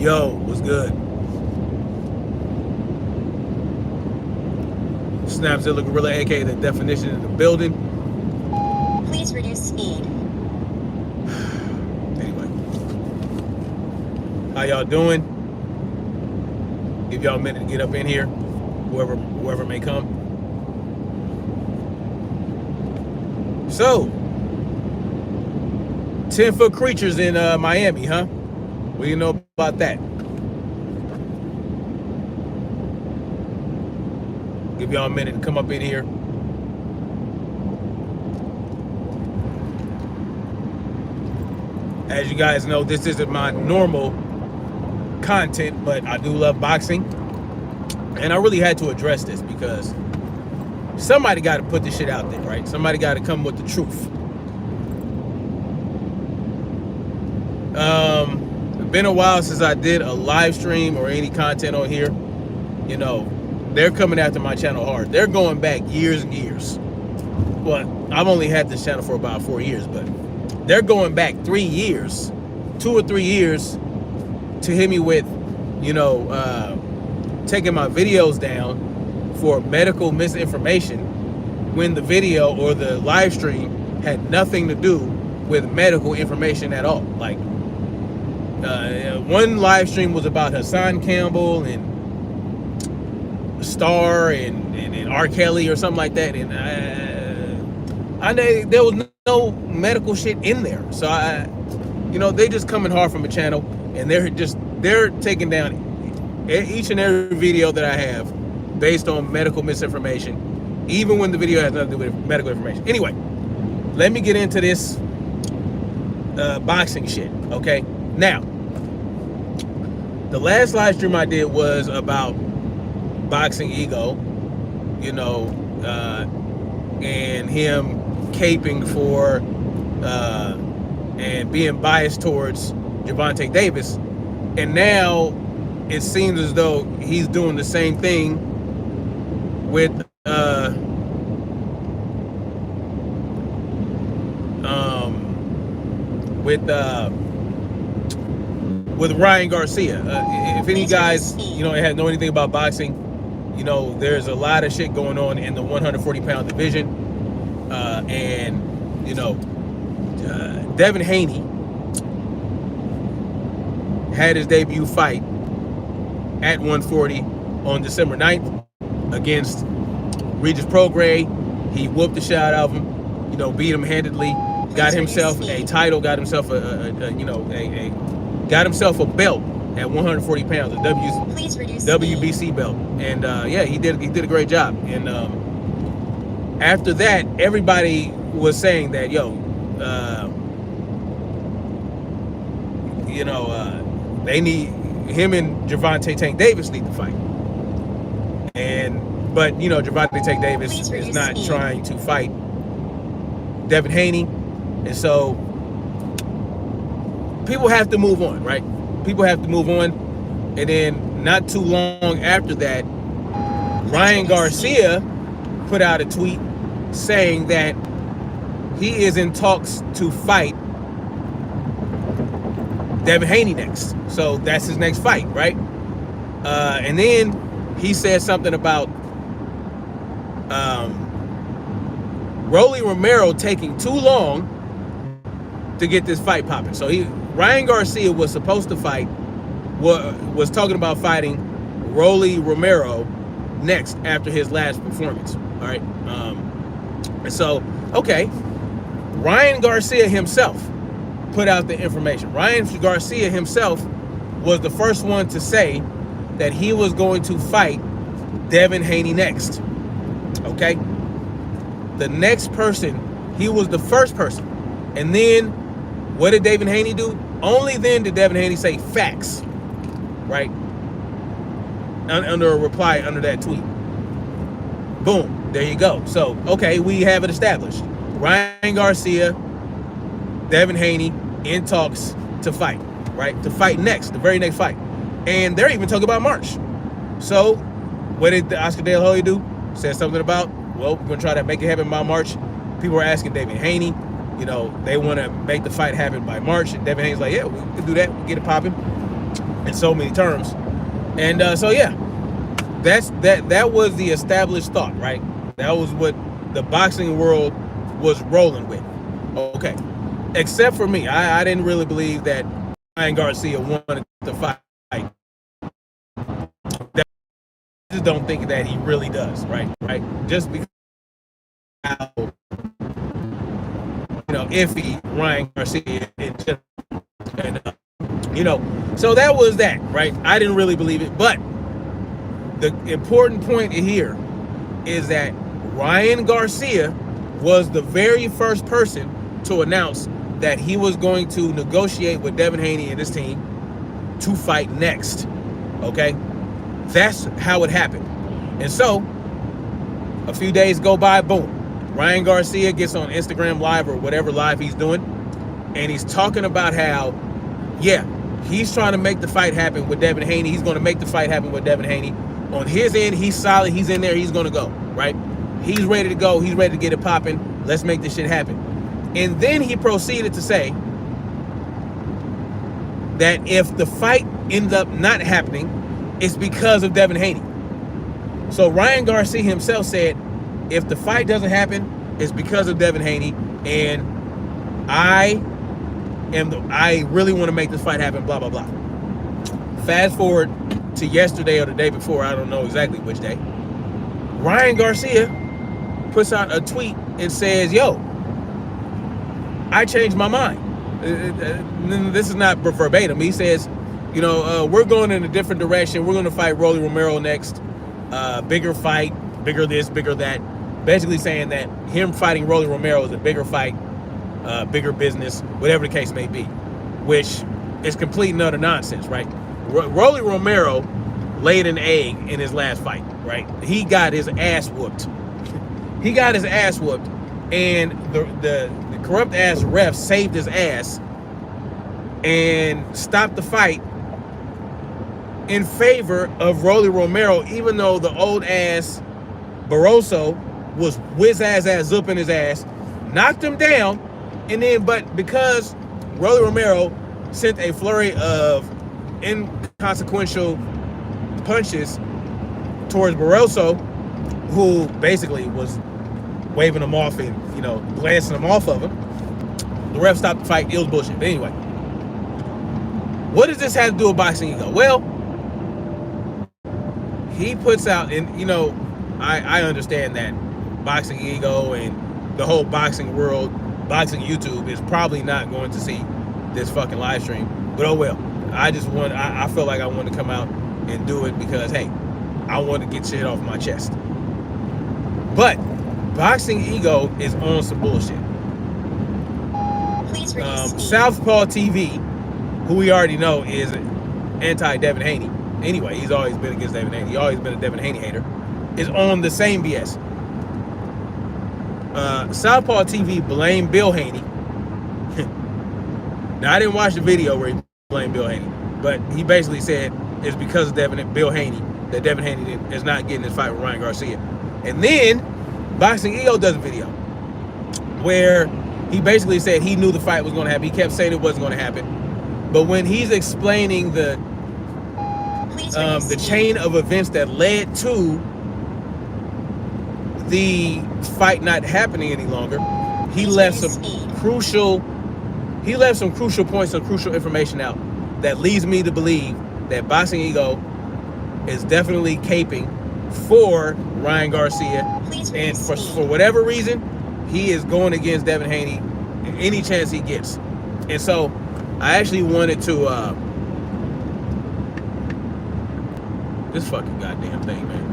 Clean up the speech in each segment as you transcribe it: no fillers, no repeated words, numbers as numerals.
Yo, what's good? Snapzilla Gorilla, aka the definition in the building. Please reduce speed. Anyway, how y'all doing? Give y'all a minute to get up in here, whoever may come. So, 10-foot creatures in Miami, huh? What do you know about that? Give y'all a minute to come up in here. As you guys know, this isn't my normal content, but I do love boxing. And I really had to address this because somebody got to put this shit out there, right? Somebody got to come with the truth. It's been a while since I did a live stream or any content on here. You know, they're coming after my channel hard. They're going back years and years. Well, I've only had this channel for about 4 years, but they're going back 3 years, 2 or 3 years, to hit me with, you know, taking my videos down for medical misinformation when the video or the live stream had nothing to do with medical information at all. Like, one live stream was about Hassan Campbell and Star and R. Kelly or something like that, and I know there was no medical shit in there. So you know, they just coming hard from a channel, and they're taking down each and every video that I have based on medical misinformation, even when the video has nothing to do with medical information. Anyway, let me get into this boxing shit, okay? Now, the last live stream I did was about boxing ego, you know, and him caping for and being biased towards Gervonta Davis. And now it seems as though he's doing the same thing with Ryan Garcia. If any guys, you know, know anything about boxing, you know, there's a lot of shit going on in the 140-pound division. And, you know, Devin Haney had his debut fight at 140 on December 9th against Regis Prograis. He whooped the shit out of him, you know, beat him handedly, got himself a title, got himself got himself a belt at 140 pounds, a WBC belt. And yeah, he did a great job. And after that, everybody was saying that, yo, you know, they need him and Gervonta Tank Davis need to fight. But you know, Gervonta Tank Davis is not trying to fight Devin Haney, and so people have to move on, right? People have to move on. And then not too long after that, Ryan Garcia put out a tweet saying that he is in talks to fight Devin Haney next. So that's his next fight, right? And then he said something about Rolly Romero taking too long to get this fight popping. So Ryan Garcia was supposed to fight, was talking about fighting Rolly Romero next after his last performance. All right. And so, okay, Ryan Garcia himself put out the information. Ryan Garcia himself was the first one to say that he was going to fight Devin Haney next. Okay? The next person, he was the first person. And then, what did Devin Haney do? Only then did Devin Haney say facts, right? Under a reply under that tweet. Boom, there you go. So, okay, we have it established. Ryan Garcia, Devin Haney in talks to fight, right? To fight next, the very next fight. And they're even talking about March. So, what did Oscar De La Hoya do? Said something about, well, we're going to try to make it happen by March. People are asking Devin Haney, you know, they want to make the fight happen by March. And Devin Haney's like, yeah, we can do that. We'll get it popping. in so many terms. And so yeah, that was the established thought, right? That was what the boxing world was rolling with. Okay, except for me, I didn't really believe that Ryan Garcia wanted to fight. I just don't think that he really does, right? Right? Just because how iffy Ryan Garcia is, and so that was that, right? I didn't really believe it, but the important point here is that Ryan Garcia was the very first person to announce that he was going to negotiate with Devin Haney and his team to fight next. Okay? That's how it happened. And so, a few days go by, boom. Ryan Garcia gets on Instagram Live or whatever live he's doing, and he's talking about how, yeah, he's trying to make the fight happen with Devin Haney. He's going to make the fight happen with Devin Haney. On his end, he's solid. He's in there. He's going to go, right? He's ready to go. He's ready to get it popping. Let's make this shit happen. And then he proceeded to say that if the fight ends up not happening, it's because of Devin Haney. So Ryan Garcia himself said, if the fight doesn't happen, it's because of Devin Haney, and I really want to make this fight happen, blah, blah, blah. Fast forward to yesterday or the day before, I don't know exactly which day, Ryan Garcia puts out a tweet and says, yo, I changed my mind. This is not verbatim. He says, we're going in a different direction. We're going to fight Rolly Romero next. Bigger fight, bigger this, bigger that. Basically saying that him fighting Rolly Romero is a bigger fight, bigger business, whatever the case may be, which is complete and utter nonsense, right? Rolly Romero laid an egg in his last fight, right? He got his ass whooped. He got his ass whooped, and the corrupt ass ref saved his ass and stopped the fight in favor of Rolly Romero, even though the old ass Barroso was whiz ass zooping his ass, knocked him down, and then but because Rolly Romero sent a flurry of inconsequential punches towards Barroso, who basically was waving him off and glancing him off of him, the ref stopped the fight. It was bullshit. But anyway, what does this have to do with boxing ego? Well, he puts out, and I understand that boxing ego and the whole boxing world, boxing YouTube is probably not going to see this fucking live stream, but oh well. I felt like I wanted to come out and do it because, hey, I want to get shit off my chest. But boxing ego is on some bullshit. Southpaw TV, who we already know is anti-Devin Haney. Anyway, he's always been against Devin Haney. He's always been a Devin Haney hater. Is on the same BS. Southpaw TV blamed Bill Haney. Now, I didn't watch the video where he blamed Bill Haney, but he basically said it's because of Bill Haney that Devin Haney is not getting his fight with Ryan Garcia. And then Boxing Ego does a video where he basically said he knew the fight was going to happen. He kept saying it wasn't going to happen. But when he's explaining the chain of events that led to the fight not happening any longer, he left some crucial points and crucial information out that leads me to believe that Boxing Ego is definitely caping for Ryan Garcia, and for whatever reason, he is going against Devin Haney any chance he gets. And so I actually wanted to this fucking goddamn thing, man.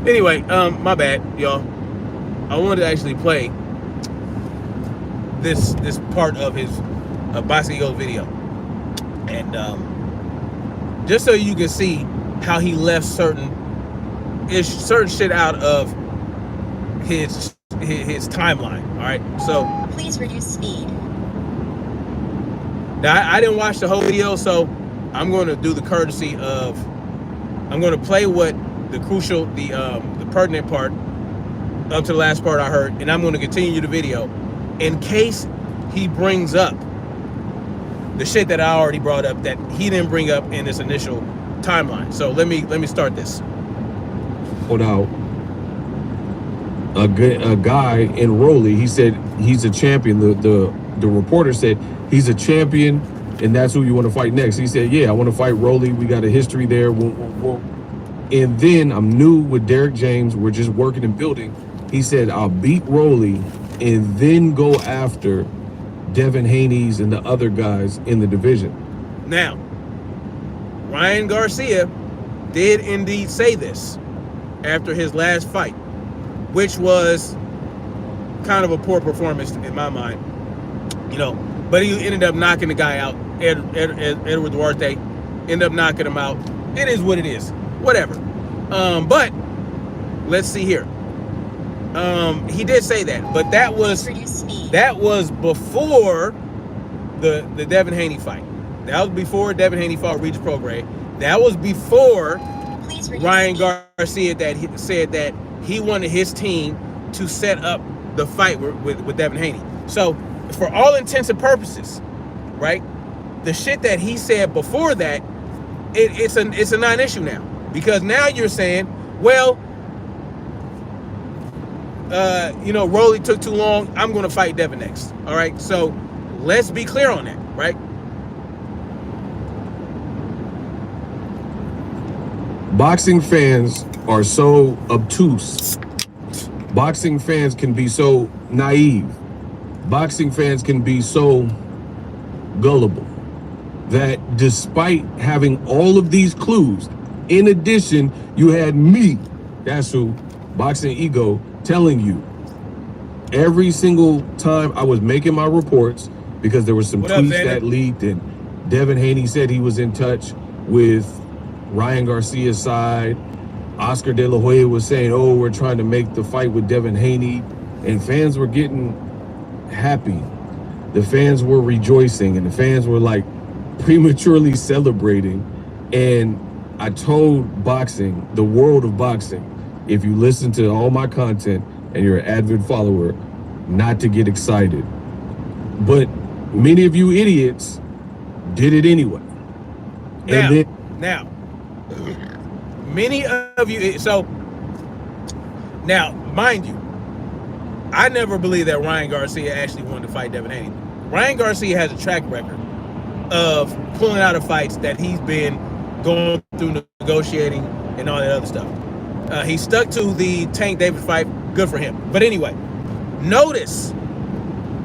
Anyway, my bad, y'all. I wanted to actually play this part of his Boxing Ego video, and just so you can see how he left certain shit out of his timeline. All right, so Please reduce speed. now I didn't watch the whole video, so I'm going to do the courtesy of I'm going to play what the crucial, the pertinent part up to the last part I heard, and I'm going to continue the video in case he brings up the shit that I already brought up that he didn't bring up in this initial timeline. So let me start this. Hold out. A guy in Rowley, he said he's a champion. The reporter said he's a champion, and that's who you want to fight next. He said, yeah, I want to fight Rowley. We got a history there. And then I'm new with Derek James. We're just working and building. He said, I'll beat Rowley and then go after Devin Haney's and the other guys in the division. Now, Ryan Garcia did indeed say this after his last fight, which was kind of a poor performance in my mind, you know. But he ended up knocking the guy out. Edward Duarte ended up knocking him out. It is what it is. Whatever. But let's see here. He did say that, but that was before the Devin Haney fight. That was before Devin Haney fought Regis Prograis. That was before Ryan Garcia said that he wanted his team to set up the fight with Devin Haney. So for all intents and purposes, right, the shit that he said before that, it's a non-issue now, because now you're saying, well, you know, Rowley took too long, I'm going to fight Devin next. All right, so let's be clear on that, right? Boxing fans are so obtuse. Boxing fans can be so naive. Boxing fans can be so gullible that despite having all of these clues, in addition, you had me, that's who, Boxing Ego, telling you every single time I was making my reports, because there were some tweets that leaked, and Devin Haney said he was in touch with Ryan Garcia's side. Oscar De La Hoya was saying, oh, we're trying to make the fight with Devin Haney, and fans were getting happy. The fans were rejoicing, and the fans were like prematurely celebrating. And I told boxing, the world of boxing, if you listen to all my content and you're an avid follower, not to get excited. But many of you idiots did it anyway. Now, many of you, so now, mind you, I never believed that Ryan Garcia actually wanted to fight Devin Haney. Ryan Garcia has a track record of pulling out of fights that he's been going through negotiating and all that other stuff. He stuck to the Tank Davis fight. Good for him. But anyway, notice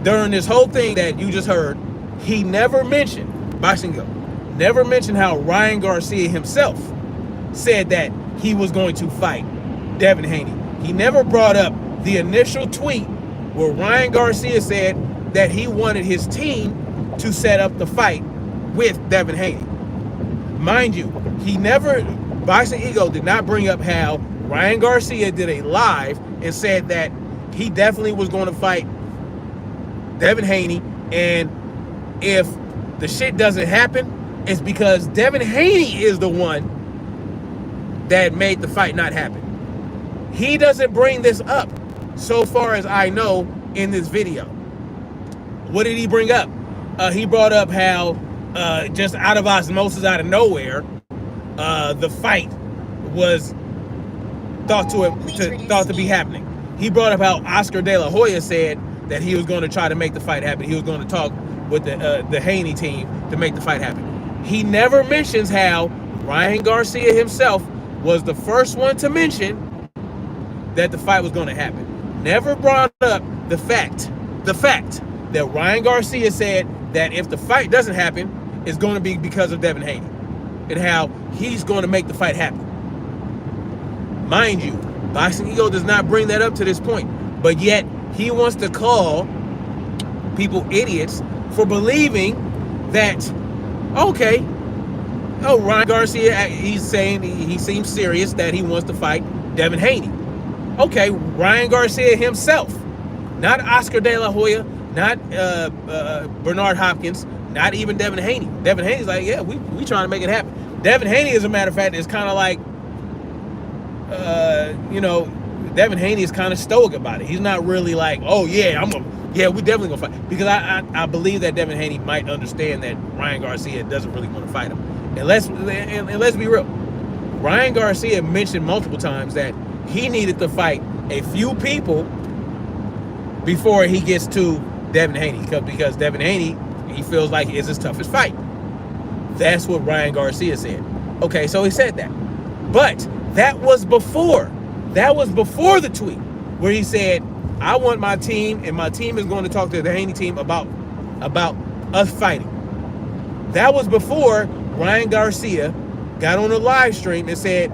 during this whole thing that you just heard, he never mentioned, Boxing Go, never mentioned how Ryan Garcia himself said that he was going to fight Devin Haney. He never brought up the initial tweet where Ryan Garcia said that he wanted his team to set up the fight with Devin Haney. Mind you, he never, Boxing Ego did not bring up how Ryan Garcia did a live and said that he definitely was going to fight Devin Haney, and if the shit doesn't happen, it's because Devin Haney is the one that made the fight not happen. He doesn't bring this up, so far as I know, in this video. What did he bring up? He brought up how just out of osmosis, out of nowhere, the fight was thought to be happening. He brought up how Oscar De La Hoya said that he was going to try to make the fight happen. He was going to talk with the Haney team to make the fight happen. He never mentions how Ryan Garcia himself was the first one to mention that the fight was going to happen. Never brought up the fact that Ryan Garcia said that if the fight doesn't happen, it's going to be because of Devin Haney, and how he's going to make the fight happen. Mind you, Boxing Ego does not bring that up to this point, but yet he wants to call people idiots for believing that, okay, Ryan Garcia, he's saying he seems serious that he wants to fight Devin Haney. Okay, Ryan Garcia himself, not Oscar De La Hoya, not Bernard Hopkins, not even Devin Haney. Devin Haney's like, yeah, we trying to make it happen. Devin Haney, as a matter of fact, is kind of like, Devin Haney is kind of stoic about it. He's not really like, oh yeah, we definitely gonna fight, because I believe that Devin Haney might understand that Ryan Garcia doesn't really want to fight him. And let's be real. Ryan Garcia mentioned multiple times that he needed to fight a few people before he gets to Devin Haney, because Devin Haney, he feels like is his toughest fight. That's what Ryan Garcia said. Okay, so he said that. But that was before the tweet where he said, I want my team, and my team is going to talk to the Haney team about us fighting. That was before Ryan Garcia got on a live stream and said,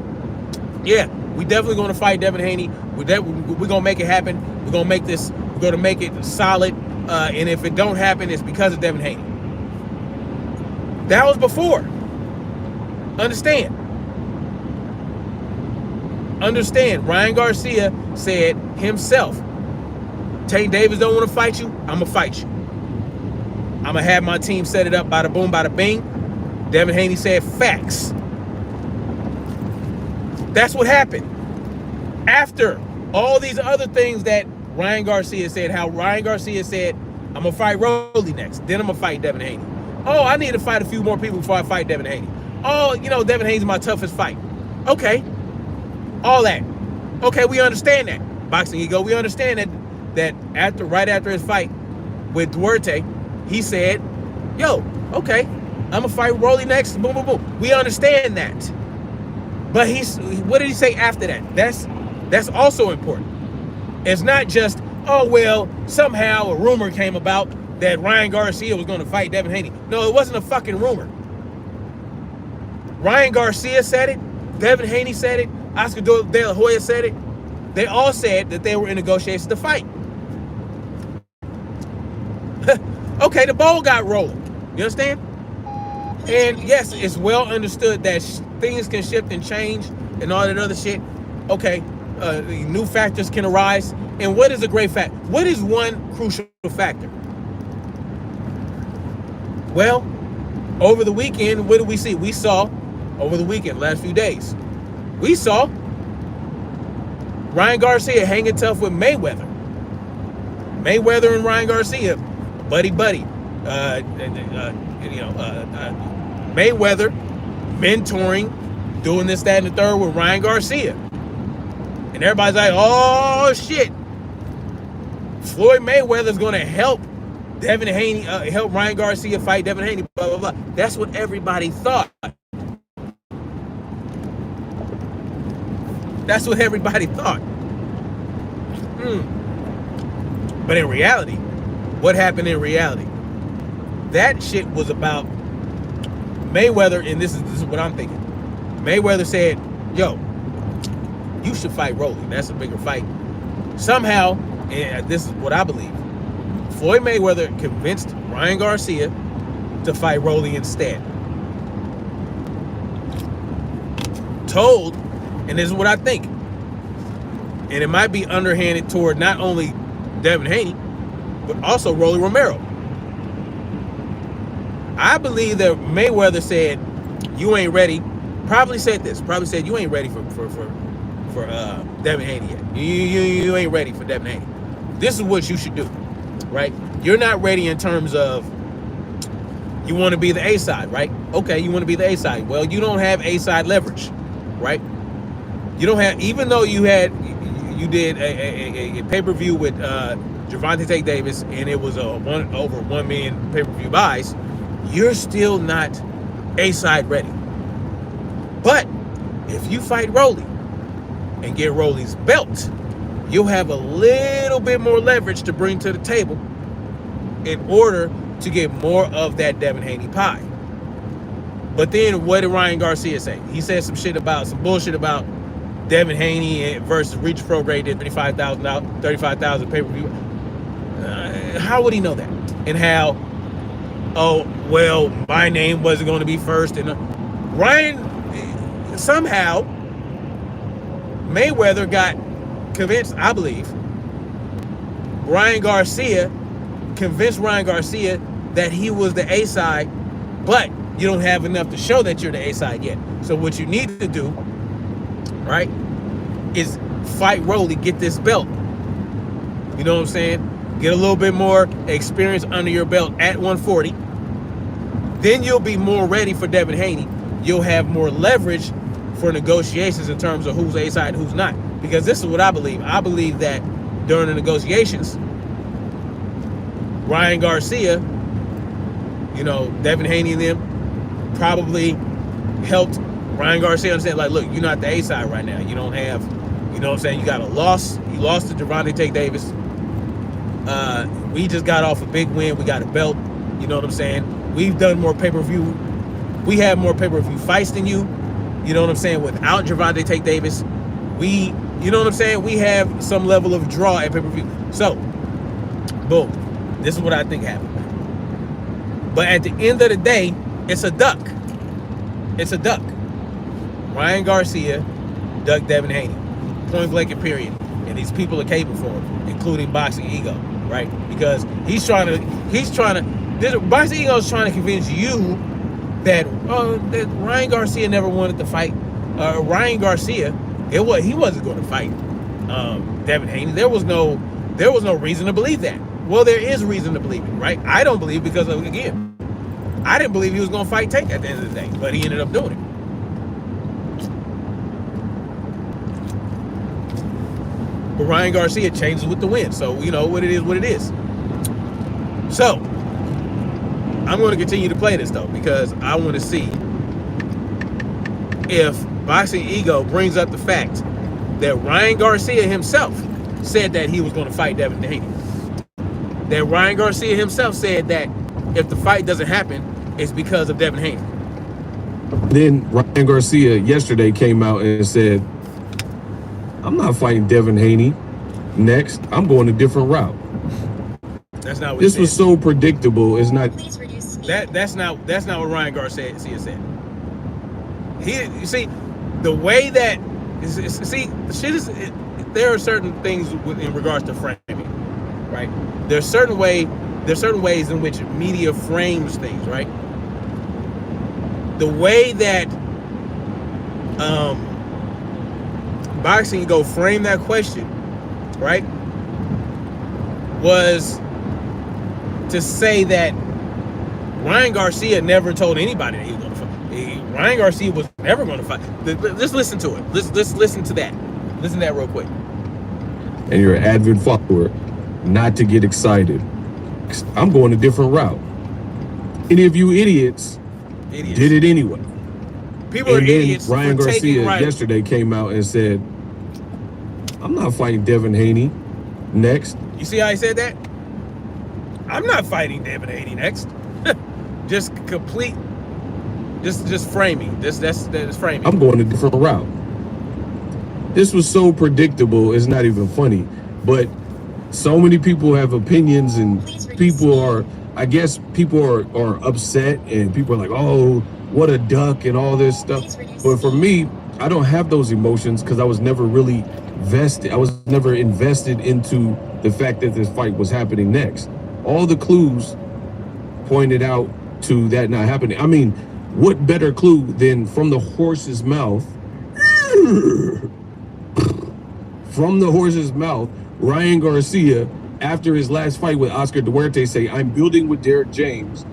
yeah, we definitely going to fight Devin Haney. We're going to make it happen. We're going to make it solid. And if it don't happen, it's because of Devin Haney. That was before. Understand. Ryan Garcia said himself, Tank Davis don't want to fight you, I'm going to fight you. I'm going to have my team set it up, bada boom, bada bing. Devin Haney said, facts. That's what happened. After all these other things that Ryan Garcia said, how Ryan Garcia said, I'm going to fight Rolly next, then I'm going to fight Devin Haney. Oh, I need to fight a few more people before I fight Devin Haney. Oh, Devin Haney's my toughest fight. Okay. All that. Okay, we understand that. Boxing Ego, we understand that right after his fight with Duarte, he said, yo, okay, I'm going to fight Rolly next, boom, boom, boom. We understand that. But what did he say after that? That's also important. It's not just, oh, well, somehow a rumor came about that Ryan Garcia was going to fight Devin Haney. No, it wasn't a fucking rumor. Ryan Garcia said it. Devin Haney said it. Oscar De La Hoya said it. They all said that they were in negotiations to fight. Okay, the ball got rolling. You understand? And yes, it's well understood that things can shift and change and all that other shit. Okay, new factors can arise. And what is a great factor? What is one crucial factor? Well, over the weekend, what did we see? We saw, over the weekend, last few days, we saw Ryan Garcia hanging tough with Mayweather. Mayweather and Ryan Garcia, buddy. Mayweather mentoring, doing this, that, and the third with Ryan Garcia. And everybody's like, oh, shit. Floyd Mayweather's going to help Devin Haney, help Ryan Garcia fight Devin Haney, blah, blah, blah. That's what everybody thought. That's what everybody thought. But in reality, what happened in reality? That shit was about Mayweather, and this is what I'm thinking. Mayweather said, yo, you should fight Rolly. That's a bigger fight. Somehow, and this is what I believe, Floyd Mayweather convinced Ryan Garcia to fight Rolly instead. Told, and this is what I think, and it might be underhanded toward not only Devin Haney, but also Rolly Romero. I believe that Mayweather said, you ain't ready. Probably said you ain't ready for Devin Haney yet. You ain't ready for Devin Haney. This is what you should do, right? You're not ready in terms of you want to be the A side, right? Okay, you want to be the A side. Well, you don't have A side leverage, right? You don't have, even though you did a pay-per-view with Gervonta Tank Davis, and it was over 1 million pay-per-view buys, you're still not A-side ready. But if you fight Rolly and get Rolly's belt, you'll have a little bit more leverage to bring to the table in order to get more of that Devin Haney pie. But then what did Ryan Garcia say? He said some bullshit about Devin Haney versus Reach Pro Grade did $35,000 pay-per-view. How would he know that? And how, oh, well, my name wasn't going to be first. And Ryan, somehow, Mayweather got convinced, I believe, Ryan Garcia convinced Ryan Garcia that he was the A side, but you don't have enough to show that you're the A side yet. So what you need to do, right, is fight Rolly, get this belt. You know what I'm saying? Get a little bit more experience under your belt at 140. Then you'll be more ready for Devin Haney. You'll have more leverage for negotiations in terms of who's A side and who's not. Because this is what I believe. I believe that during the negotiations, Ryan Garcia, you know, Devin Haney and them probably helped Ryan Garcia understand, like, look, you're not the A side right now. You don't have, you know what I'm saying? You got a loss. You lost to Gervonta Tate Davis. We just got off a big win. We got a belt. You know what I'm saying? We've done more pay-per-view. We have more pay-per-view fights than you. You know what I'm saying? Without Gervonta Tate Davis, you know what I'm saying? We have some level of draw at pay-per-view. So, boom. This is what I think happened. But at the end of the day, it's a duck. It's a duck. Ryan Garcia ducked Devin Haney. Point blank and period. And these people are capable for him, including Boxing Ego, right? Because Boxing Ego is trying to convince you that Ryan Garcia never wanted to fight. Ryan Garcia, he wasn't going to fight Devin Haney. There was no reason to believe that. Well, there is reason to believe it, right? I don't believe because of, again, I didn't believe he was going to fight Tate at the end of the day, but he ended up doing it. But Ryan Garcia changes with the win, so you know what it is, what it is. So I'm going to continue to play this though because I want to see if Boxing Ego brings up the fact that Ryan Garcia himself said that he was going to fight Devin Haney. That Ryan Garcia himself said that if the fight doesn't happen, it's because of Devin Haney. Then Ryan Garcia yesterday came out and said, I'm not fighting Devin Haney next. I'm going a different route. That's not what this was so predictable. It's not. Please reduce speed. That's not what Ryan Garcia said. You see, the way that there are certain things in regards to framing, right? There's certain ways in which media frames things, right? The way that Boxing Go frame that question, right, was to say that Ryan Garcia never told anybody that he was going to fight. Ryan Garcia was never going to fight. Just listen to it. Let's listen to that. Listen to that real quick. And you're an avid follower, not to get excited. I'm going a different route. Any of you idiots did it anyway. People and are idiots. Ryan Garcia yesterday came out and said, I'm not fighting Devin Haney next. You see how he said that? I'm not fighting Devin Haney next. Just framing. That's framing. I'm going a different route. This was so predictable, it's not even funny. But so many people have opinions and people are upset and people are like, oh, what a duck and all this stuff. But for me, I don't have those emotions because I was never really vested. I was never invested into the fact that this fight was happening next. All the clues pointed out to that not happening. I mean, what better clue than from the horse's mouth? From the horse's mouth, Ryan Garcia, after his last fight with Oscar Duarte, say, I'm building with Derek James.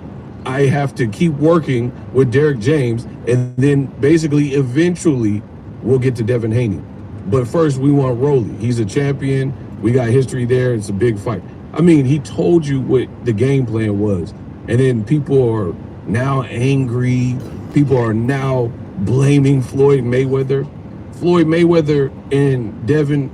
I have to keep working with Derek James, and then basically, eventually, we'll get to Devin Haney. But first, we want Rolly. He's a champion. We got history there. It's a big fight. I mean, he told you what the game plan was. And then people are now angry. People are now blaming Floyd Mayweather. Floyd Mayweather and Devin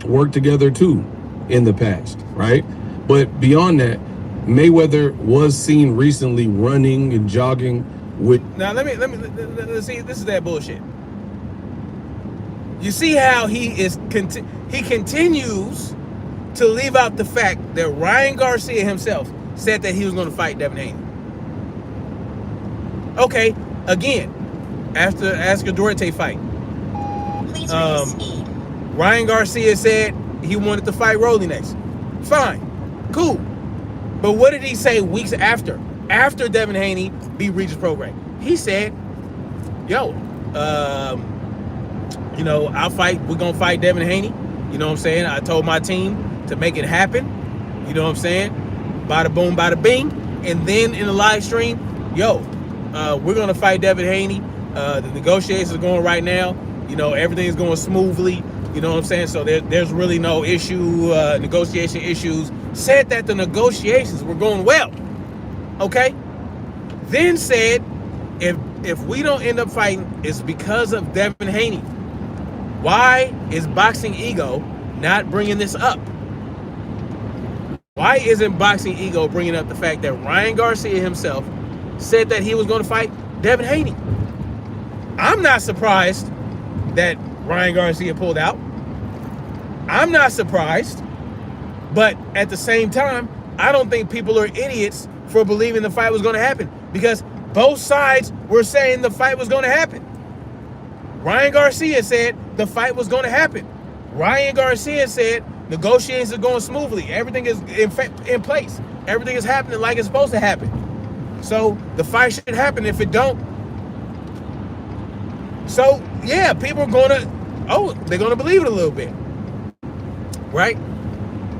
worked together too in the past, right? But beyond that, Mayweather was seen recently running and jogging with. Now let me see. This is that bullshit. You see how he continues to leave out the fact that Ryan Garcia himself said that he was going to fight Devin Haney. Okay, again, after Oscar Duarte fight, Please reduce speed. Ryan Garcia said he wanted to fight Rolly next. Fine. Cool. But what did he say weeks after? After Devin Haney beat Regis Prograis? He said, yo, you know, we're going to fight Devin Haney. You know what I'm saying? I told my team to make it happen. You know what I'm saying? Bada boom, bada bing. And then in the live stream, yo, we're going to fight Devin Haney. The negotiations are going right now. You know, everything's going smoothly. You know what I'm saying? So there's really no issue, negotiation issues. Said that the negotiations were going well. Okay? Then said, if we don't end up fighting, it's because of Devin Haney. Why is Boxing Ego not bringing this up? Why isn't Boxing Ego bringing up the fact that Ryan Garcia himself said that he was going to fight Devin Haney? I'm not surprised that Ryan Garcia pulled out. I'm not surprised. But at the same time, I don't think people are idiots for believing the fight was going to happen, because both sides were saying the fight was going to happen. Ryan Garcia said the fight was going to happen. Ryan Garcia said negotiations are going smoothly. Everything is in place. Everything is happening like it's supposed to happen. So the fight should happen. If it don't, so yeah, people are going to, they're going to believe it a little bit. Right?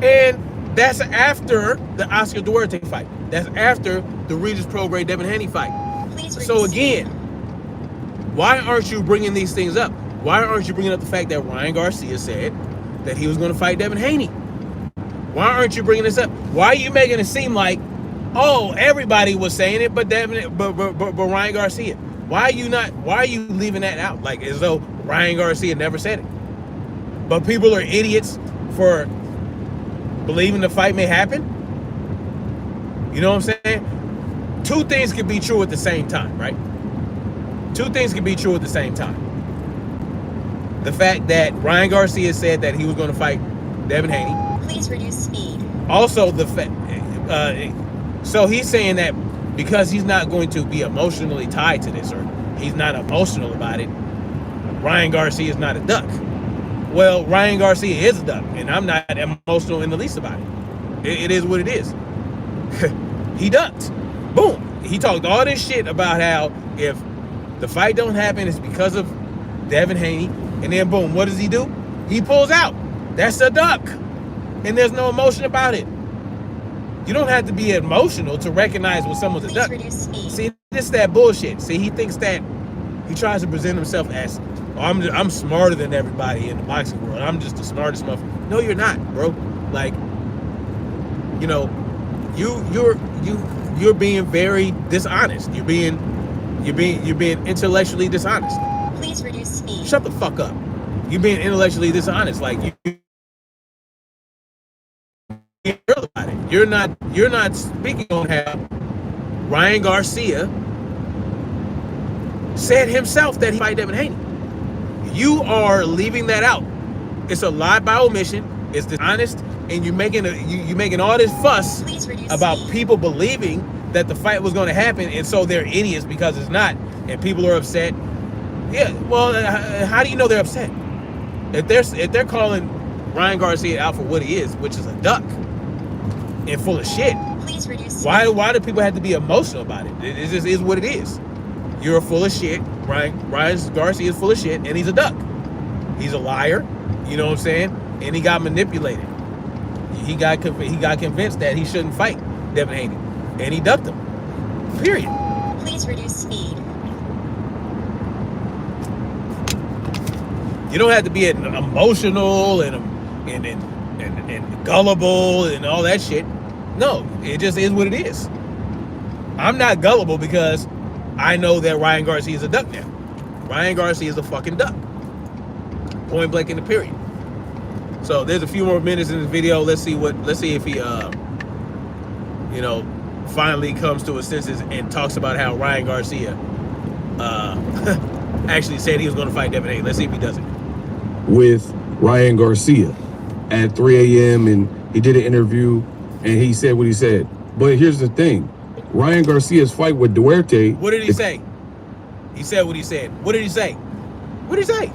And that's after the Oscar Duarte fight. That's after the Regis Prograis Devin Haney fight. So again, why aren't you bringing these things up? Why aren't you bringing up the fact that Ryan Garcia said that he was going to fight Devin Haney? Why aren't you bringing this up? Why are you making it seem like, oh, everybody was saying it, but Ryan Garcia? Why are you leaving that out? Like as though Ryan Garcia never said it. But people are idiots for believing the fight may happen. You know what I'm saying? Two things can be true at the same time, right? Two things can be true at the same time. The fact that Ryan Garcia said that he was going to fight Devin Haney. Please reduce speed. Also, the fact, so he's saying that because he's not going to be emotionally tied to this, or he's not emotional about it, Ryan Garcia is not a duck. Well, Ryan Garcia is a duck, and I'm not emotional in the least about it. It is what it is. He ducked. Boom. He talked all this shit about how if the fight don't happen, it's because of Devin Haney. And then boom, what does he do? He pulls out. That's a duck. And there's no emotion about it. You don't have to be emotional to recognize when someone's a duck. See, this is that bullshit. See, he thinks that he tries to present himself as, oh, I'm smarter than everybody in the boxing world. I'm just the smartest motherfucker. No, you're not, bro. Like, you know, you're being very dishonest. You're being intellectually dishonest. Please reduce speed. Shut the fuck up. You're being intellectually dishonest. Like you're not speaking on how Ryan Garcia said himself that he fight Devin Haney. You are leaving that out. It's a lie by omission. It's dishonest, and you're making all this fuss about people believing that the fight was going to happen, and so they're idiots because it's not, and people are upset. Yeah, well, how do you know they're upset? If they're calling Ryan Garcia out for what he is, which is a duck and full of shit, why do people have to be emotional about it? It just is what it is. You're full of shit. Ryan Garcia is full of shit, and he's a duck. He's a liar. You know what I'm saying? And he got manipulated. He got convinced that he shouldn't fight Devin Haney, and he ducked him. Period. Please reduce speed. You don't have to be emotional and gullible and all that shit. No, it just is what it is. I'm not gullible because I know that Ryan Garcia is a duck now. Ryan Garcia is a fucking duck. Point blank in the period. So there's a few more minutes in this video. Let's see if he finally comes to his senses and talks about how Ryan Garcia actually said he was going to fight Devin Haney. Let's see if he does it. With Ryan Garcia at 3 a.m. and he did an interview and he said what he said. But here's the thing. Ryan Garcia's fight with Duarte. What did he say? He said what he said. What did he say? What did he say?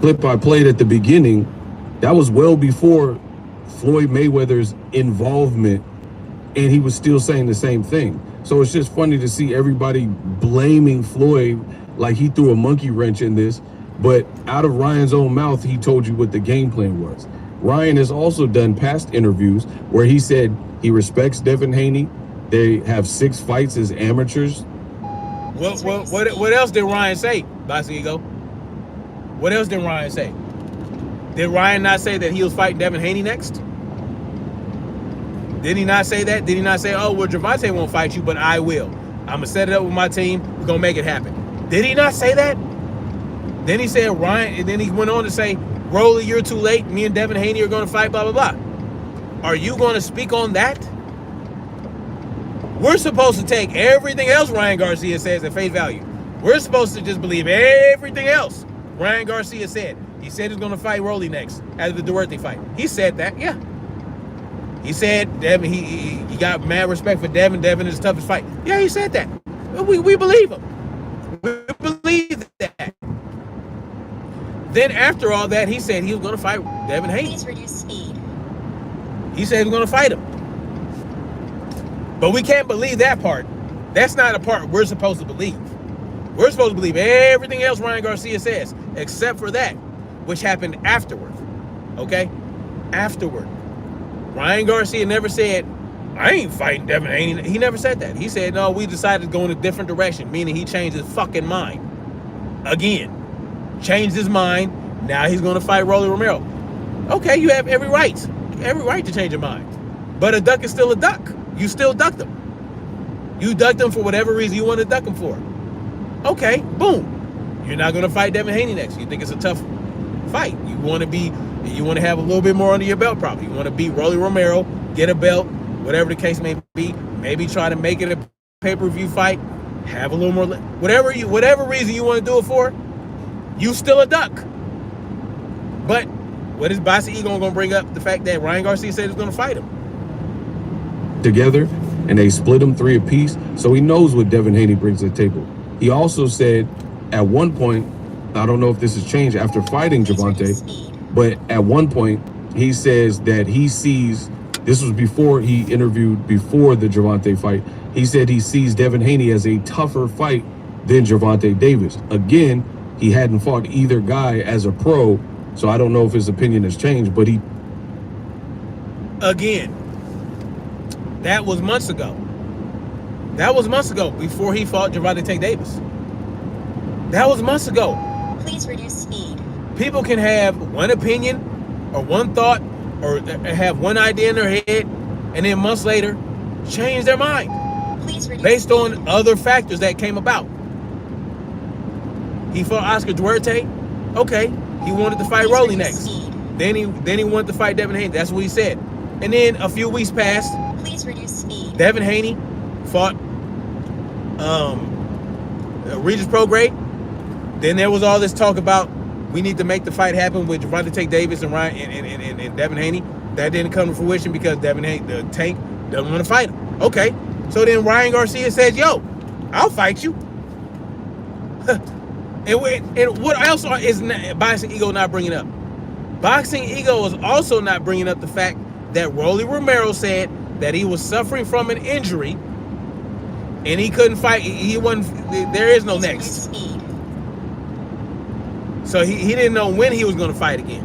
clip I played at the beginning, that was well before Floyd Mayweather's involvement, and he was still saying the same thing. So it's just funny to see everybody blaming Floyd like he threw a monkey wrench in this, but out of Ryan's own mouth, he told you what the game plan was. Ryan has also done past interviews where he said he respects Devin Haney. They have 6 fights as amateurs. What else did Ryan say, Boxing Ego? What else did Ryan say? Did Ryan not say that he was fighting Devin Haney next? Did he not say that? Did he not say, oh, well, Gervonta won't fight you, but I will. I'm going to set it up with my team. We're going to make it happen. Did he not say that? Then he said, Ryan, and then he went on to say, Rolly, you're too late. Me and Devin Haney are going to fight, blah, blah, blah. Are you going to speak on that? We're supposed to take everything else Ryan Garcia says at face value. We're supposed to just believe everything else Ryan Garcia said. He said he's going to fight Rolly next after the Duarte fight. He said that, yeah. He said Devin, he got mad respect for Devin. Devin is the toughest fight. Yeah, he said that. We believe him. We believe that. Then after all that, he said he was going to fight Devin Haney. Please reduce speed. He said he was going to fight him. But we can't believe that part. That's not a part we're supposed to believe. We're supposed to believe everything else Ryan Garcia says, except for that, which happened afterward. Okay? Afterward. Ryan Garcia never said, I ain't fighting Devin Haney. He never said that. He said, no, we decided to go in a different direction, meaning he changed his fucking mind. Again. Changed his mind. Now he's going to fight Rolly Romero. Okay, you have every right. Every right to change your mind. But a duck is still a duck. You still ducked him. You ducked him for whatever reason you want to duck him for. Okay, boom. You're not going to fight Devin Haney next. You think it's a tough fight. You want to have a little bit more under your belt probably. You want to beat Rolly Romero, get a belt, whatever the case may be. Maybe try to make it a pay-per-view fight. Have a little more, whatever reason you want to do it for, you still a duck. But what is Boxing Ego going to bring up? The fact that Ryan Garcia said he's going to fight him. Together, and they split them 3 apiece, so he knows what Devin Haney brings to the table. He also said at one point, I don't know if this has changed after fighting Gervonta, but at one point he says that he sees, this was before he interviewed before the Gervonta fight, he said he sees Devin Haney as a tougher fight than Gervonta Davis. Again, he hadn't fought either guy as a pro, so I don't know if his opinion has changed, but he... Again, that was months ago. That was months ago before he fought Gervonta Davis. That was months ago. Please reduce speed. People can have one opinion or one thought or have one idea in their head and then months later change their mind based on other factors that came about. He fought Oscar Duarte. Okay, he wanted to fight Rolly next. Then he wanted to fight Devin Haney. That's what he said. And then a few weeks passed. Please reduce speed. Devin Haney fought Regis Prograis. Then there was all this talk about we need to make the fight happen with Gervonta Davis and Ryan and Devin Haney. That didn't come to fruition because Devin Haney, the Tank, doesn't want to fight him. Okay, so then Ryan Garcia says, "Yo, I'll fight you." and what else is Boxing Ego not bringing up? Boxing Ego is also not bringing up the fact that Rolly Romero said that he was suffering from an injury and he couldn't fight. He wasn't. There is no next. So he didn't know when he was going to fight again.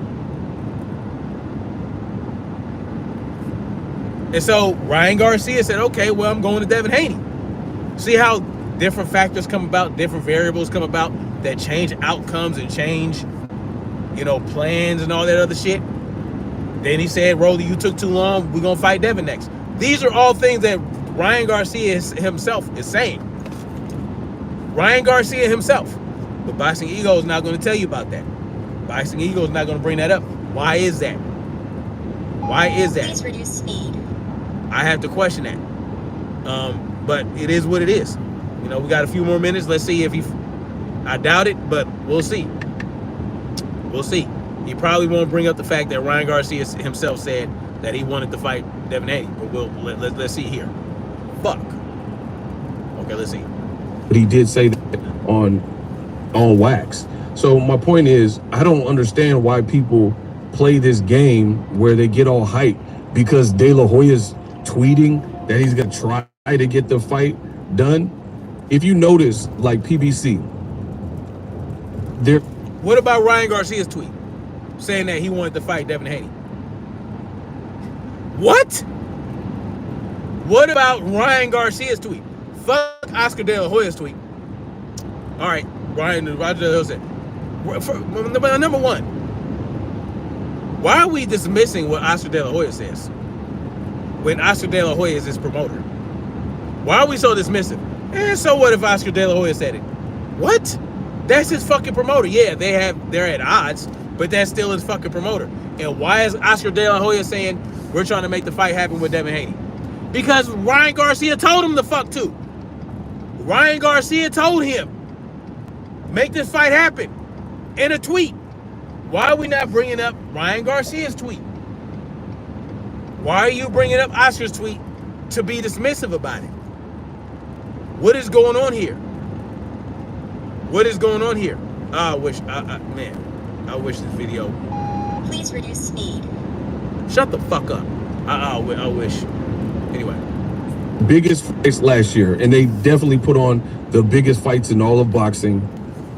And so Ryan Garcia said, okay, well, I'm going to Devin Haney. See how different factors come about, different variables come about that change outcomes and change, plans and all that other shit. Then he said, Rolly, you took too long. We're going to fight Devin next. These are all things that Ryan Garcia himself is saying. Ryan Garcia himself. But Boxing Ego is not going to tell you about that. Boxing Ego is not going to bring that up. Why is that? Why is that? Please reduce speed. I have to question that. But it is what it is. We got a few more minutes. Let's see if I doubt it, but we'll see. We'll see. He probably won't bring up the fact that Ryan Garcia himself said that he wanted to fight Devin Haney. But let's see here. Fuck. Okay, let's see. But he did say that on wax. So my point is, I don't understand why people play this game where they get all hyped because De La Hoya's tweeting that he's gonna try to get the fight done. If you notice, like PBC, there. What about Ryan Garcia's tweet saying that he wanted to fight Devin Haney? What? What about Ryan Garcia's tweet? Fuck Oscar De La Hoya's tweet. All right, Roger De La Hoya said. Number one, why are we dismissing what Oscar De La Hoya says when Oscar De La Hoya is his promoter? Why are we so dismissive? So what if Oscar De La Hoya said it? What? That's his fucking promoter. Yeah, they're at odds, but that's still his fucking promoter. And why is Oscar De La Hoya saying we're trying to make the fight happen with Devin Haney? Because Ryan Garcia told him the fuck to. Ryan Garcia told him, make this fight happen in a tweet. Why are we not bringing up Ryan Garcia's tweet? Why are you bringing up Oscar's tweet to be dismissive about it? What is going on here? What is going on here? I wish this video. Please reduce speed. Shut the fuck up. I wish. Anyway. Biggest fights last year, and they definitely put on the biggest fights in all of boxing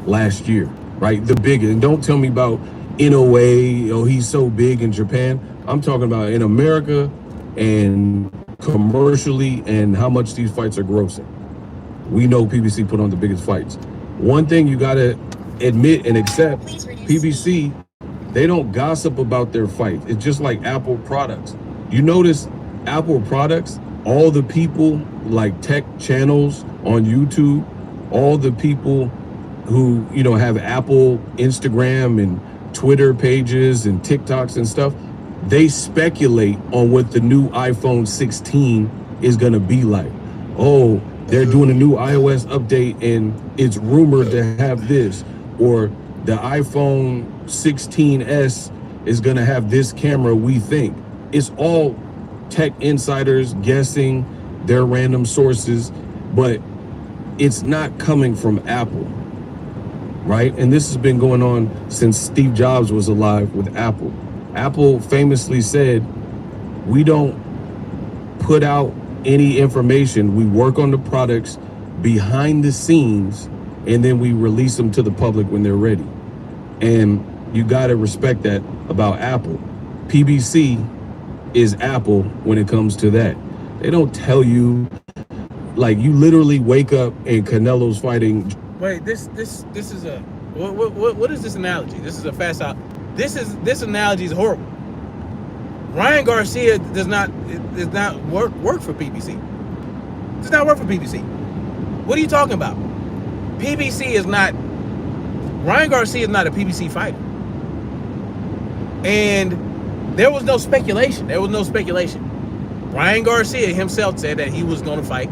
last year, right? The biggest. And don't tell me about Inoue, oh, he's so big in Japan. I'm talking about in America and commercially and how much these fights are grossing. We know PBC put on the biggest fights. One thing you gotta admit and accept, PBC, they don't gossip about their fight. It's just like Apple products. You notice Apple products, all the people like tech channels on YouTube, all the people who, you know, have Apple Instagram and Twitter pages and TikToks and stuff, they speculate on what the new iPhone 16 is gonna be like. Oh, they're doing a new iOS update and it's rumored to have this, or the iPhone 16s is gonna have this camera, we think. It's all tech insiders guessing their random sources, but it's not coming from Apple, right? And this has been going on since Steve Jobs was alive with Apple. Apple famously said, we don't put out any information. We work on the products behind the scenes and then we release them to the public when they're ready. And you got to respect that about Apple. PBC is Apple when it comes to that. They don't tell you, like, you literally wake up and Canelo's fighting. Wait, this is a what is this analogy? This is a fast out. This analogy is horrible. Ryan Garcia does not work for PBC. Does not work for PBC. What are you talking about? PBC is not. Ryan Garcia is not a PBC fighter. And there was no speculation. Ryan Garcia himself said that he was going to fight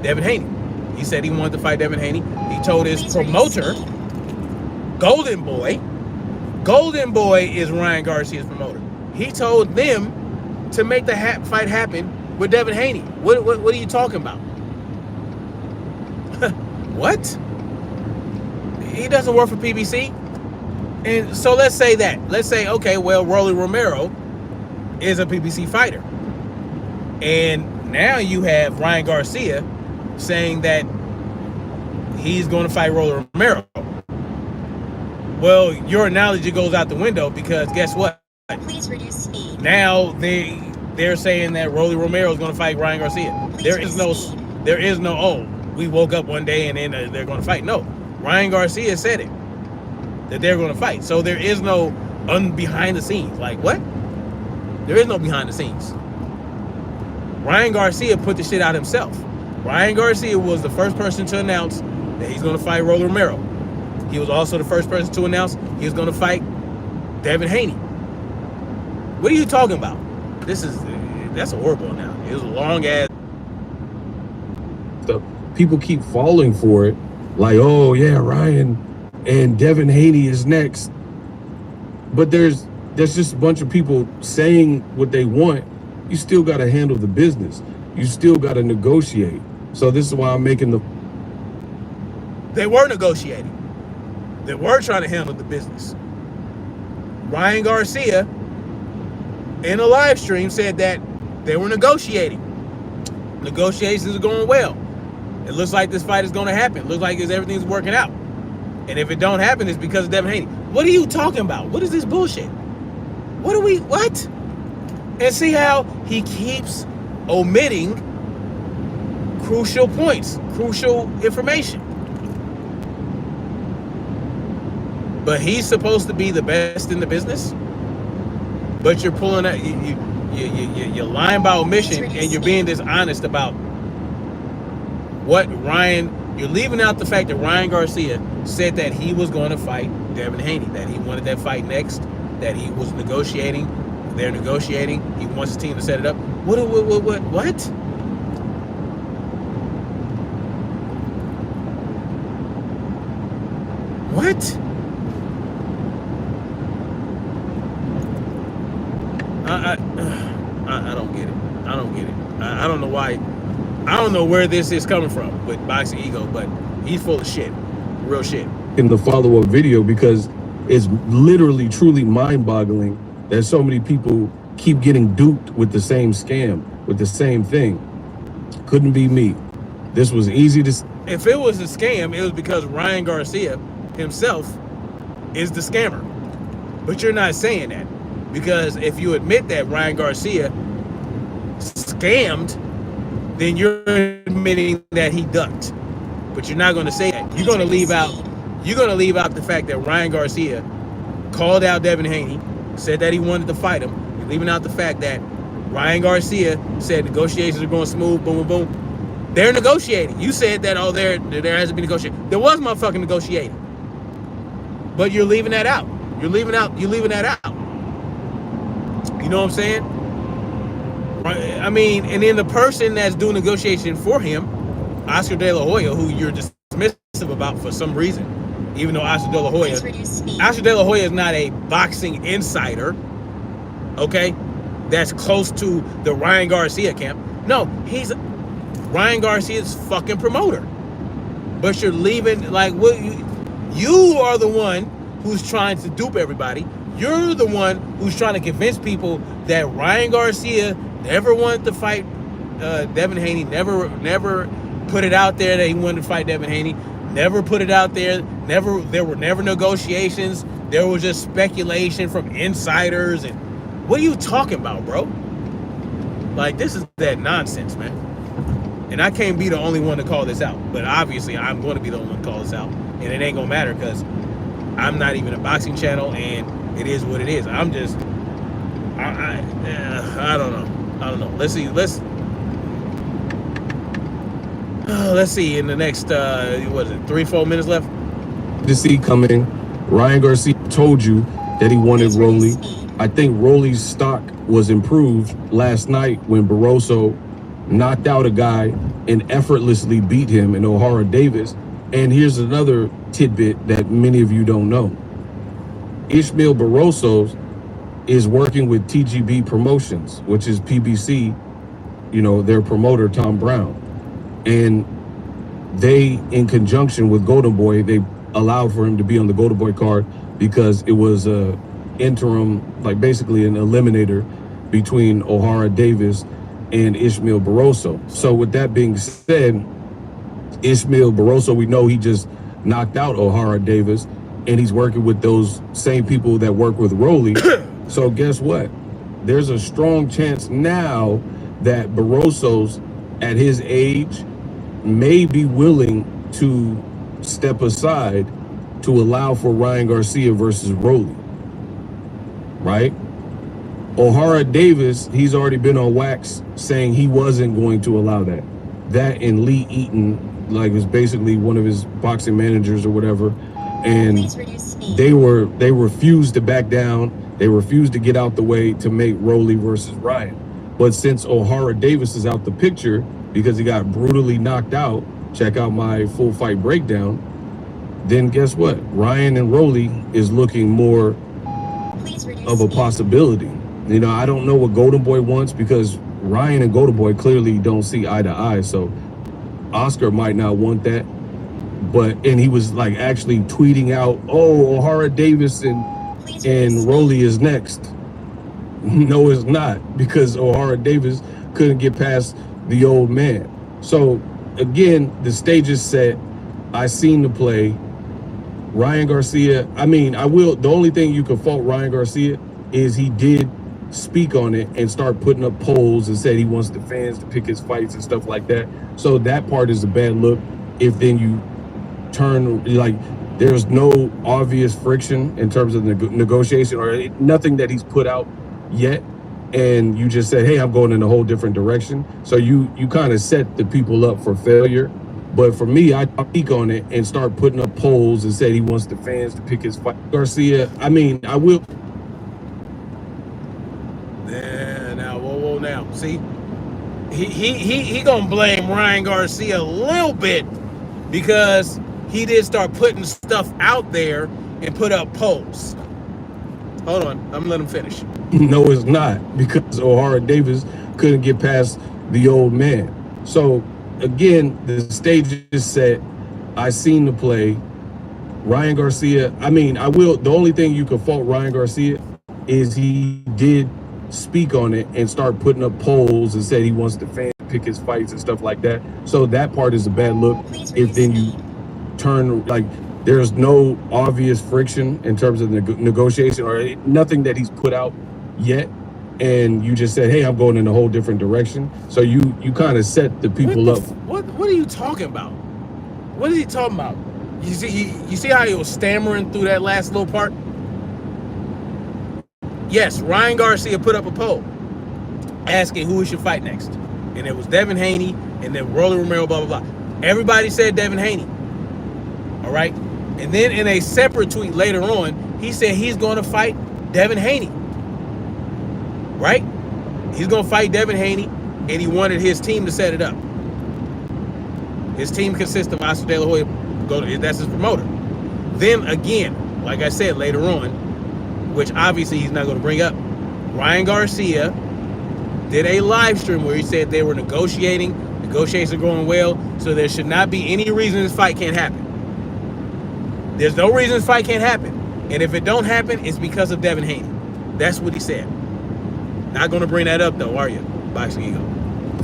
Devin Haney. He said he wanted to fight Devin Haney. He told his promoter, Golden Boy is Ryan Garcia's promoter. He told them to make the fight happen with Devin Haney. What are you talking about? What? He doesn't work for PBC. And so let's say that. Let's say, okay, well, Rolly Romero is a PBC fighter. And now you have Ryan Garcia saying that he's going to fight Rolly Romero. Well, your analogy goes out the window because guess what? Please reduce speed. Now they're saying that Rolly Romero is going to fight Ryan Garcia. There is no, oh, we woke up one day and then they're going to fight. No, Ryan Garcia said it, that they're going to fight. So there is no behind the scenes. Like, what? There is no behind the scenes. Ryan Garcia put the shit out himself. Ryan Garcia was the first person to announce that he's going to fight Rolly Romero. He was also the first person to announce he was going to fight Devin Haney. What are you talking about? That's a horrible analogy. It was a long ass. People keep falling for it. Like, oh yeah, Ryan and Devin Haney is next. But there's just a bunch of people saying what they want. You still got to handle the business. You still got to negotiate. So this is why I'm making They were negotiating. that were trying to handle the business. Ryan Garcia, in a live stream, said that they were negotiating. Negotiations are going well. It looks like this fight is going to happen. It looks like everything's working out. And if it don't happen, it's because of Devin Haney. What are you talking about? What is this bullshit? What? And see how he keeps omitting crucial points, crucial information. But he's supposed to be the best in the business. But you're pulling out, you're lying by omission, and you're being dishonest about what Ryan. You're leaving out the fact that Ryan Garcia said that he was going to fight Devin Haney, that he wanted that fight next, that he was negotiating. They're negotiating. He wants his team to set it up. What? I don't get it. I don't get it. I don't know why. I don't know where this is coming from with Boxing Ego, but he's full of shit. Real shit. In the follow-up video, because it's literally truly mind-boggling that so many people keep getting duped with the same scam, with the same thing. Couldn't be me. This was easy to... If it was a scam, it was because Ryan Garcia himself is the scammer. But you're not saying that. Because if you admit that Ryan Garcia scammed, then you're admitting that he ducked. But you're not going to say that. You're going to leave out the fact that Ryan Garcia called out Devin Haney, said that he wanted to fight him. You're leaving out the fact that Ryan Garcia said negotiations are going smooth, boom, boom, boom. They're negotiating. You said that, oh, there hasn't been negotiating. There was motherfucking negotiating. But you're leaving that out. You're leaving that out. You know what I'm saying? I mean, and then the person that's doing negotiation for him, Oscar De La Hoya, who you're dismissive about for some reason, even though Oscar De La Hoya is not a boxing insider, okay, that's close to the Ryan Garcia camp. No, he's Ryan Garcia's fucking promoter. But you're leaving, like, what? You are the one who's trying to dupe everybody. You're the one who's trying to convince people that Ryan Garcia never wanted to fight Devin Haney, never put it out there that he wanted to fight Devin Haney, never put it out there, there were never negotiations, there was just speculation from insiders. And what are you talking about, bro? Like, this is that nonsense, man. And I can't be the only one to call this out, but obviously I'm going to be the only one to call this out, and it ain't gonna matter because I'm not even a boxing channel, and it is what it is. I'm just, I don't know. Let's see in the next, 3-4 minutes left? To see coming, Ryan Garcia told you that he wanted Rolly. I think Rolly's stock was improved last night when Barroso knocked out a guy and effortlessly beat him in O'Hara Davis. And here's another tidbit that many of you don't know. Ishmael Barroso is working with TGB Promotions, which is PBC, their promoter, Tom Brown. And they, in conjunction with Golden Boy, they allowed for him to be on the Golden Boy card because it was a interim, like basically an eliminator between O'Hara Davis and Ishmael Barroso. So with that being said, Ishmael Barroso, we know he just knocked out O'Hara Davis, and he's working with those same people that work with Rolly. So guess what? There's a strong chance now that Barroso's, at his age, may be willing to step aside to allow for Ryan Garcia versus Rolly, right? O'Hara Davis, he's already been on wax saying he wasn't going to allow that. That and Lee Eaton, like, was basically one of his boxing managers or whatever, and they refused to back down. They refused to get out the way to make Rolly versus Ryan. But since O'Hara Davis is out the picture because he got brutally knocked out, check out my full fight breakdown, then guess what? Ryan and Rolly is looking more of a possibility. I don't know what Golden Boy wants because Ryan and Golden Boy clearly don't see eye to eye. So Oscar might not want that. and he was like actually tweeting out, "Oh, O'Hara Davis and Rolly is next." No, it's not, because O'Hara Davis couldn't get past the old man. So again, the stage is set. I seen the play. Ryan Garcia, I mean, the only thing you can fault Ryan Garcia is he did speak on it and start putting up polls and said he wants the fans to pick his fights and stuff like that. So that part is a bad look. If then you turn, like, there's no obvious friction in terms of the negotiation or nothing that he's put out yet, and you just said, hey, I'm going in a whole different direction. So you kind of set the people up for failure. But for me, I speak on it and start putting up polls and said he wants the fans to pick his fight. Garcia, I mean, I will. Yeah, now, whoa, now, see, he gonna blame Ryan Garcia a little bit because he did start putting stuff out there and put up polls. Hold on, I'm gonna let him finish. No, it's not, because O'Hara Davis couldn't get past the old man. So again, the stage is set. I seen the play. Ryan Garcia, I mean, the only thing you can fault Ryan Garcia is he did speak on it and start putting up polls and said he wants the fans to pick his fights and stuff like that. So that part is a bad look. If then you turn, like, there's no obvious friction in terms of the negotiation or nothing that he's put out yet, and you just said, hey, I'm going in a whole different direction. So you kind of set the people up. What are you talking about? What is he talking about? You see how he was stammering through that last little part? Yes, Ryan Garcia put up a poll asking who he should fight next. And it was Devin Haney and then Rolly Romero, blah, blah, blah. Everybody said Devin Haney. All right? And then in a separate tweet later on, he said he's going to fight Devin Haney. Right? He's going to fight Devin Haney, and he wanted his team to set it up. His team consists of Oscar De La Hoya. That's his promoter. Then again, like I said later on, which obviously he's not going to bring up, Ryan Garcia did a live stream where he said they were negotiations are going well, so there should not be any reason this fight can't happen. There's no reason this fight can't happen. And if it don't happen, it's because of Devin Haney. That's what he said. Not going to bring that up, though, are you, Boxing Ego?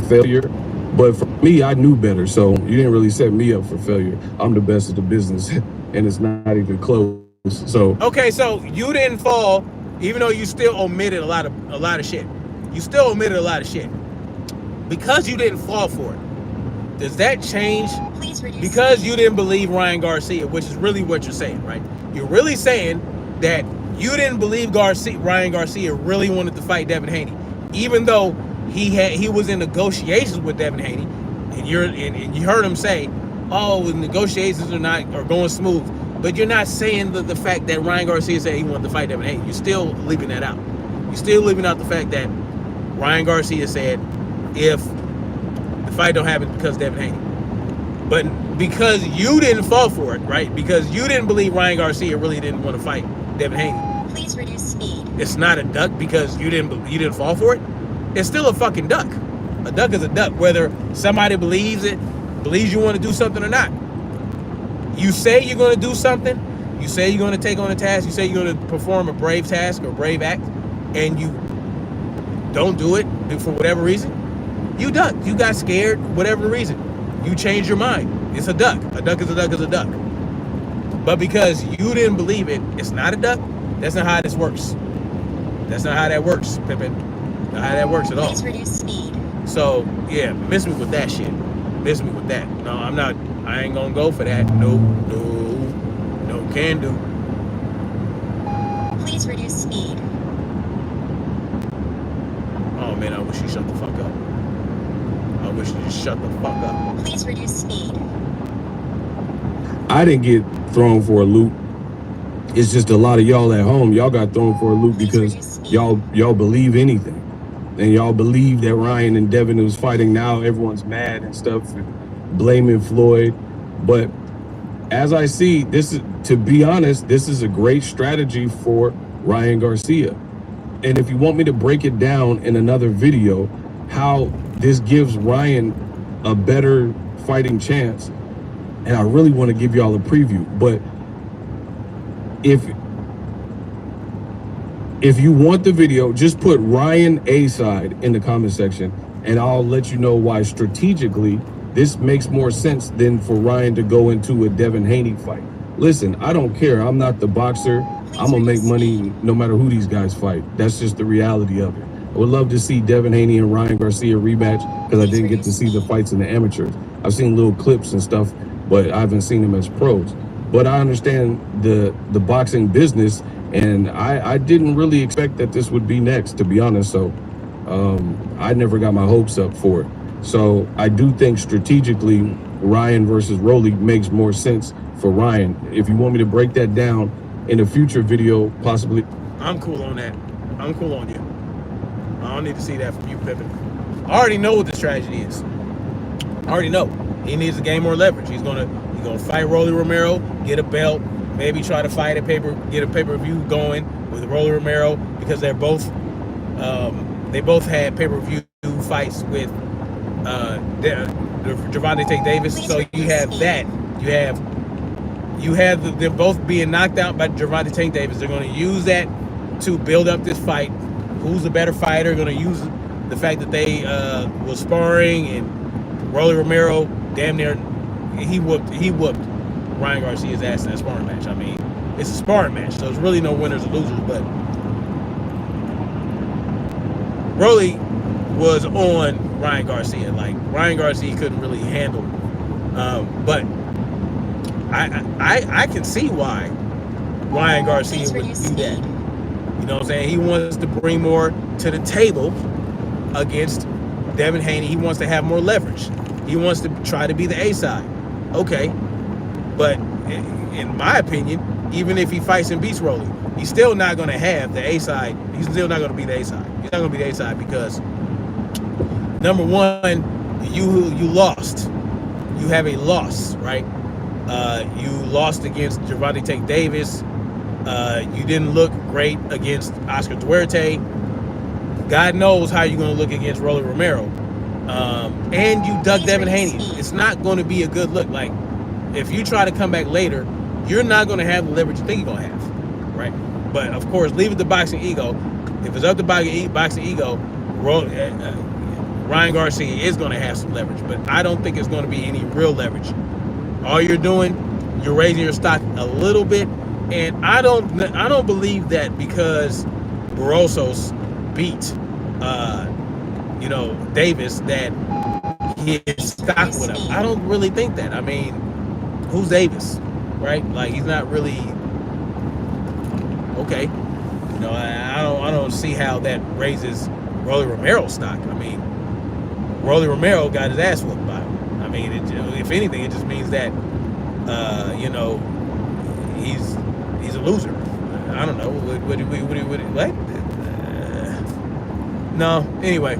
Failure. But for me, I knew better, so you didn't really set me up for failure. I'm the best of the business, and it's not even close. So okay, so you didn't fall, even though you still omitted a lot of shit. You still omitted a lot of shit because you didn't fall for it. Does that change? Because you didn't believe Ryan Garcia, which is really what you're saying, right? You're really saying that you didn't believe Ryan Garcia really wanted to fight Devin Haney, even though he was in negotiations with Devin Haney, and you heard him say, "Oh, the negotiations are going smooth," but you're not saying the fact that Ryan Garcia said he wanted to fight Devin Haney. You're still leaving that out. You're still leaving out the fact that Ryan Garcia said if the fight don't happen because of Devin Haney. But because you didn't fall for it, right? Because you didn't believe Ryan Garcia really didn't want to fight Devin Haney. Please reduce speed. It's not a duck because you didn't fall for it. It's still a fucking duck. A duck is a duck, whether somebody believes you want to do something or not. You say you're going to do something. You say you're going to take on a task. You say you're going to perform a brave task or brave act, and you don't do it for whatever reason. You ducked. You got scared, whatever reason. You changed your mind. It's a duck. A duck is a duck is a duck. But because you didn't believe it, it's not a duck. That's not how this works. That's not how that works, Pippin. Not how that works at all. Please reduce speed. So, yeah, miss me with that shit. Miss me with that. No, I'm not. I ain't gonna go for that. No can do. Please reduce speed. Oh, man, I wish you shut the fuck up. I wish you just shut the fuck up. Please reduce speed. I didn't get thrown for a loop. It's just a lot of y'all at home. Y'all got thrown for a loop because y'all believe anything. And y'all believe that Ryan and Devin was fighting. Now everyone's mad and stuff and blaming Floyd. But as I see, to be honest, this is a great strategy for Ryan Garcia. And if you want me to break it down in another video, how this gives Ryan a better fighting chance, and I really want to give y'all a preview. But if you want the video, just put Ryan A side in the comment section, and I'll let you know why strategically this makes more sense than for Ryan to go into a Devin Haney fight. Listen, I don't care. I'm not the boxer. I'm gonna make money no matter who these guys fight. That's just the reality of it. I would love to see Devin Haney and Ryan Garcia rematch, because I didn't get to see the fights in the amateurs. I've seen little clips and stuff, but I haven't seen them as pros. But I understand the boxing business, and I didn't really expect that this would be next, to be honest. So I never got my hopes up for it. So I do think strategically Ryan versus Rolly makes more sense for Ryan. If you want me to break that down in a future video, possibly. I'm cool on that. I'm cool on you. I don't need to see that from you, Pippin. I already know what the strategy is. I already know. He needs to gain more leverage. He's gonna fight Rolly Romero, get a belt, maybe try to fight get a pay-per-view going with Rolly Romero, because they're both they both had pay-per-view fights with Gervonta Tank Davis. So you have that. You have them both being knocked out by Gervonta Tank Davis. They're going to use that to build up this fight. Who's the better fighter? Going to use the fact that they were sparring, and Rolly Romero damn near he whooped Ryan Garcia's ass in that sparring match. I mean, it's a sparring match, so there's really no winners or losers. But Rolly was on Ryan Garcia. Like, Ryan Garcia couldn't really handle it. But I can see why Ryan Garcia would do that. You know what I'm saying? He wants to bring more to the table against Devin Haney. He wants to have more leverage. He wants to try to be the A side. Okay. But in my opinion, even if he fights and beats Rolly, he's still not going to have the A side. He's still not going to be the A side. He's not going to be the A side because, number one, you lost. You have a loss, right? You lost against Gervonta Tank Davis. You didn't look great against Oscar Duarte. God knows how you're going to look against Rolly Romero. And you dug Devin Haney. It's not going to be a good look. Like, if you try to come back later, you're not going to have the leverage you think you're going to have, right? But, of course, leave it to boxing ego. If it's up to boxing ego, Ryan Garcia is going to have some leverage. But I don't think it's going to be any real leverage. All you're doing, you're raising your stock a little bit. And I don't believe that because Barrosos beat Davis, that his stock went up. I don't really think that. I mean, who's Davis, right? Like, he's not really okay. You know, I don't see how that raises Rolly Romero's stock. I mean, Rolly Romero got his ass whooped by him. I mean, if anything, it just means that he's a loser. I don't know. What? No. Anyway,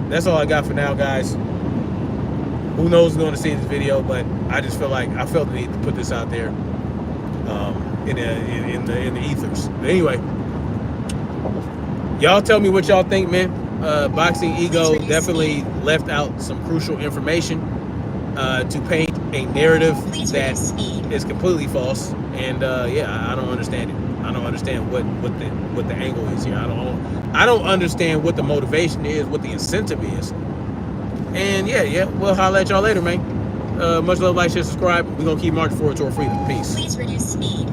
that's all I got for now, guys. Who knows who's going to see this video? But I just felt the need to put this out there in the ethers. But anyway, y'all tell me what y'all think, man. Boxing Ego definitely left out some crucial information to paint a narrative that is completely false. And I don't understand it. I don't understand what the angle is here. I don't understand what the motivation is, what the incentive is. And we'll holler at y'all later, man. Much love, like, share, subscribe. We're gonna keep marching forward to our freedom. Peace. Please reduce speed.